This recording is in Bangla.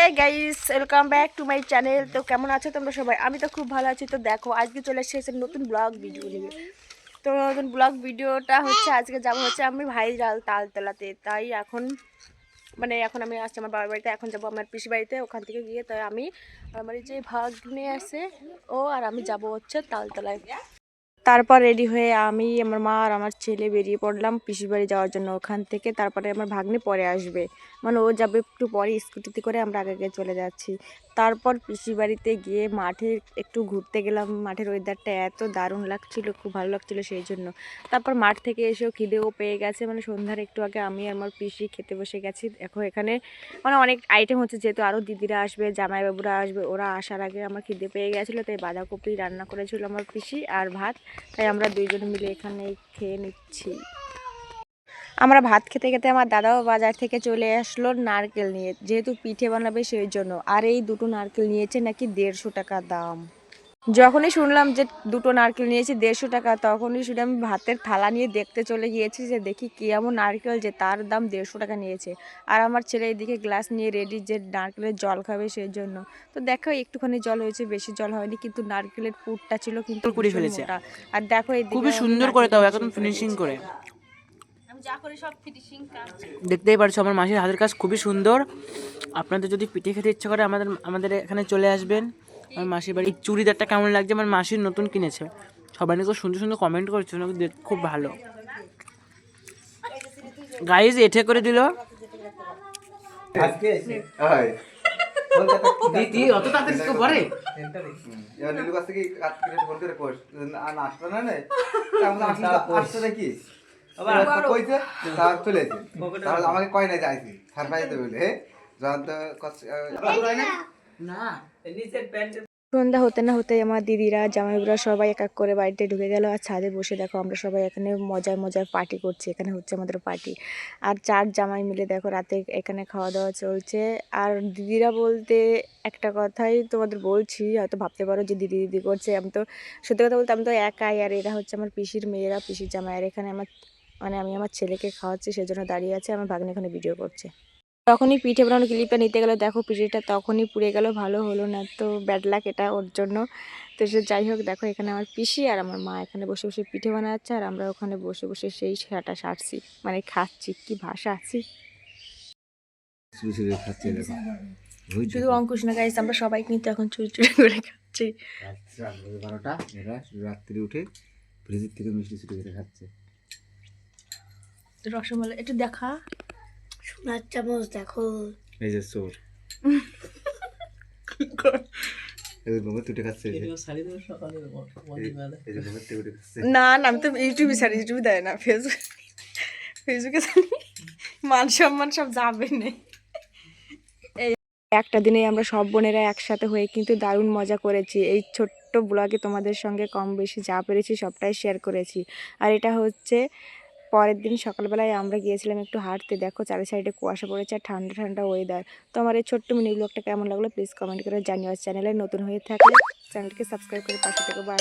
Hey guys, welcome back to my channel. তো কেমন আছো তোমরা সবাই? আমি তো খুব ভালো আছি। তো দেখো আজকে চলে এসেছে নতুন ব্লগ ভিডিও নিয়ে। তো নতুন ব্লগ ভিডিওটা হচ্ছে আজকে যাব হচ্ছে আমি ভাইরাল তালতলাতে। তাই এখন আমি আসছি আমার বাবার বাড়িতে, এখন যাব আমার পিসি বাড়িতে। ওখান থেকে গিয়ে তাই আমি আমার যে ভাগ্নে আছে ও আর আমি যাব হচ্ছে তালতলায়। তারপর রেডি হয়ে আমি আমার মা আর আমার ছেলে বেরিয়ে পড়লাম পিসির বাড়ি যাওয়ার জন্য। ওখান থেকে তারপরে আমার ভাগ্নে পরে আসবে, মানে ও যাবে একটু পরে স্কুটিতে করে, আমরা আগে আগে চলে যাচ্ছি। তারপর পিসির বাড়িতে গিয়ে মাঠে একটু ঘুরতে গেলাম। মাঠের ওয়েদারটা এত দারুণ লাগছিল, খুব ভালো লাগছিল সেই জন্য। তারপর মাঠ থেকে এসেও খিদেও পেয়ে গেছে, মানে সন্ধ্যার একটু আগে আমি আর আমার পিসি খেতে বসে গেছি। দেখো এখানে মানে অনেক আইটেম হচ্ছে, যেহেতু আরও দিদিরা আসবে, জামাইবাবুরা আসবে, ওরা আসার আগে আমার খিদে পেয়ে গেছিলো, তাই বাঁধাকপি রান্না করেছিল আমার পিসি আর ভাত। তাই আমরা দুইজন মিলে এখানে খেয়ে নিচ্ছি। আমরা ভাত খেতে খেতে আমার দাদাও বাজার থেকে চলে আসলো নারকেল নিয়ে, যেহেতু পিঠে বানাবে সেই জন্য। আর এই দুটো নারকেল নিয়েছে নাকি 150 টাকা দাম। যখনই শুনলাম যে দুটো নারকেল নিয়েছি 150 টাকা, তখনই শুনে আমি ভাতের থালা নিয়ে দেখতে চলে গিয়েছি যে দেখি কি এমন নারকেল যে তার দাম 150 টাকা নিয়েছে। আর আমার ছেলে এদিকে গ্লাস নিয়ে রেডি যে নারকেলের জল খাবে সেই জন্য। তো দেখো একটুখানি জল হয়েছে, বেশি জল হয়নি, কিন্তু নারকেলের পুরটা ছিল কিন্তু করে ভীষণ ফেলেছে। মোটা। আর দেখো এদিকে খুবই সুন্দর করে দাও, একদম ফিনিশিং করে। আমি যা করি সব ফিনিশিং কাজ। দেখতেই পারছো আমার মাসির হাতের কাজ খুবই সুন্দর। আপনাদের যদি পিঠে খেতে ইচ্ছা করে আমাদের এখানে চলে আসবেন। আমার মাসির বাড়ি। চুড়িদারটা কেমন লাগছে? আমার মাসির নতুন কিনেছে। সবাই নাকি সুন্দর সুন্দর কমেন্ট করছে, খুব ভালো। গাইজ এঠে করে দিল। দিদি অত তাড়াতাড়ি কেউ করে? এবার নীলু কাছ থেকে ফোন করে কোষ আসলো না আসতো নাকি কইছে তার চলেছে, তাহলে আমাকে কয় না যাইছি সারপ্রাইজ বলে না সন্ধ্যা হতে না হতে আমার দিদিরা জামাইবুরা সবাই এক এক করে বাড়িতে ঢুকে গেল। আর ছাদে বসে দেখো আমরা সবাই এখানে মজার মজার পার্টি করছি। এখানে হচ্ছে আমাদের পার্টি। আর 4 জামাই মিলে দেখো রাতে এখানে খাওয়া দাওয়া চলছে। আর দিদিরা বলতে একটা কথাই তোমাদের বলছি, হয়তো ভাবতে পারো যে দিদি দিদি করছে। আমি তো সত্যি কথা বলতে আমি তো একাই, আর এরা হচ্ছে আমার পিসির মেয়েরা, পিসির জামাই। আর এখানে আমি আমার ছেলেকে খাওয়াচ্ছি, সেজন্য দাঁড়িয়ে আছে। আমার ভাগ্নে এখানে ভিডিও করছে। তখনই পিঠে বানানোর ক্লিপটা নিতে গেল, দেখো পিঠেটা তখনই পুড়ে গেল, ভালো হলো না। তো ব্যাড লাক এটা ওর জন্য। তো সে যাই হোক, দেখো এখানে আমার পিসি আর আমার মা এখানে বসে বসে পিঠে বানাচ্ছে, আর আমরা ওখানে বসে বসে সেই সেটা সারছি, মানে খাচ্ছি। কি ভাষা আছি, শুধু অঙ্কুশ না গাইস, আমরা সবাই কিন্তু এখন চুরি চুরি করে খাচ্ছি। 12টা এরা রাত্রি উঠে ফ্রিজের থেকে মিষ্টি ছুটি করে খাচ্ছে। রসমালাই একটু দেখা, সোনার চামচ দেখো, এই যে চোর না না, আমি তো ইউটিউবে ছাড়ি, ইউটিউবে দেয় না, ফেসবুকে ছাড়ি, মান সম্মান সব যাবে না। একটা দিনে আমরা সব বোনেরা একসাথে হয়ে কিন্তু দারুণ মজা করেছি। এই ছোট্ট ব্লগে তোমাদের সঙ্গে কম বেশি যা পেরেছি সবটাই শেয়ার করেছি। আর এটা হচ্ছে পরের দিন সকালবেলায় আমরা গিয়েছিলাম একটু হাঁটতে। দেখো চারি সাইডে কুয়াশা পড়েছে আর ঠান্ডা ঠান্ডা ওয়েদার। তো আমার এই ছোট্ট মিনি ব্লগটা কেমন লাগলো প্লিজ কমেন্ট করে জানিও। চ্যানেলে নতুন হয়ে থাকলে চ্যানেলকে সাবস্ক্রাইব করে পাশে থেকে বাই।